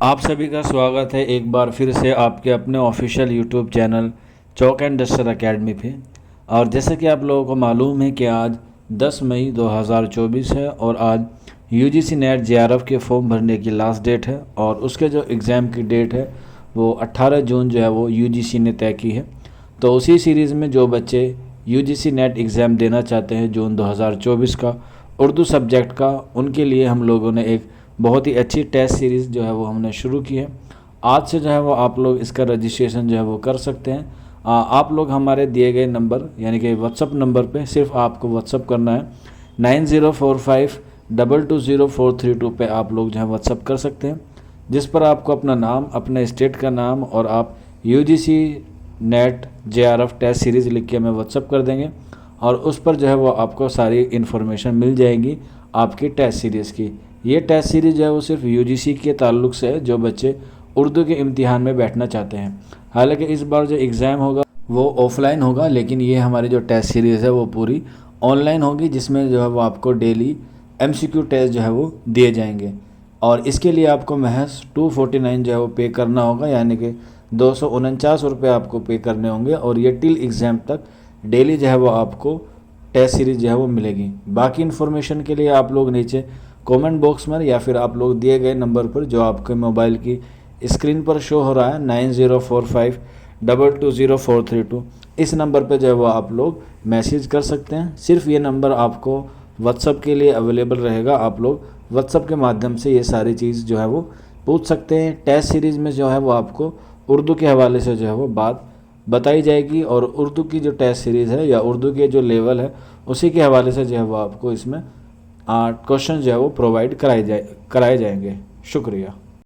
आप सभी का स्वागत है एक बार फिर से आपके अपने official YouTube channel chalk and duster academy पे। और जैसे कि आप लोगों को मालूम है कि आज 10 मई 2024 है और आज यूजीसी नेट जेआरएफ के फॉर्म भरने की लास्ट डेट है और उसके जो एग्ज़ाम की डेट है वो 18 जून जो है वो यूजीसी ने तय की है। तो उसी सीरीज़ में जो बच्चे यूजीसी नेट एग्ज़ाम देना चाहते हैं जून 2024 का उर्दू सब्जेक्ट का, उनके लिए हम लोगों ने एक बहुत ही अच्छी टेस्ट सीरीज़ जो है वो हमने शुरू की है। आज से जो है वो आप लोग इसका रजिस्ट्रेशन जो है वो कर सकते हैं। आप लोग हमारे दिए गए नंबर यानी कि व्हाट्सअप नंबर पे सिर्फ आपको व्हाट्सअप करना है 9045220432 पे आप लोग जो है व्हाट्सअप कर सकते हैं, जिस पर आपको अपना नाम, अपने स्टेट का नाम और आप UGC NET JRF test series लिख के हमें व्हाट्सअप कर देंगे और उस पर जो है वो आपको सारी इन्फॉर्मेशन मिल जाएगी आपकी टेस्ट सीरीज़ की। ये टेस्ट सीरीज़ जो है वो सिर्फ यूजीसी के ताल्लुक़ से है जो बच्चे उर्दू के इम्तिहान में बैठना चाहते हैं। हालांकि इस बार जो एग्ज़ाम होगा वो ऑफलाइन होगा, लेकिन ये हमारी जो टेस्ट सीरीज़ है वो पूरी ऑनलाइन होगी, जिसमें जो है वो आपको डेली एमसीक्यू टेस्ट जो है वो दिए जाएंगे। और इसके लिए आपको महज 249 जो है वो पे करना होगा, यानी कि 249 रुपये आपको पे करने होंगे और ये टिल एग्ज़ाम तक डेली जो है वो आपको टेस्ट सीरीज़ जो है वो मिलेगी। बाकी इन्फॉर्मेशन के लिए आप लोग नीचे कमेंट बॉक्स में या फिर आप लोग दिए गए नंबर पर जो आपके मोबाइल की स्क्रीन पर शो हो रहा है 9045220432, इस नंबर पर जो है वो आप लोग मैसेज कर सकते हैं। सिर्फ ये नंबर आपको व्हाट्सअप के लिए अवेलेबल रहेगा। आप लोग व्हाट्सअप के माध्यम से ये सारी चीज़ जो है वो पूछ सकते हैं। टेस्ट सीरीज़ में जो है वो आपको उर्दू के हवाले से जो है वो बात बताई जाएगी और उर्दू की जो टेस्ट सीरीज़ है या उर्दू के जो लेवल है उसी के हवाले से जो है वो आपको इसमें क्वेश्चन जो है वो प्रोवाइड कराए जाएंगे। शुक्रिया।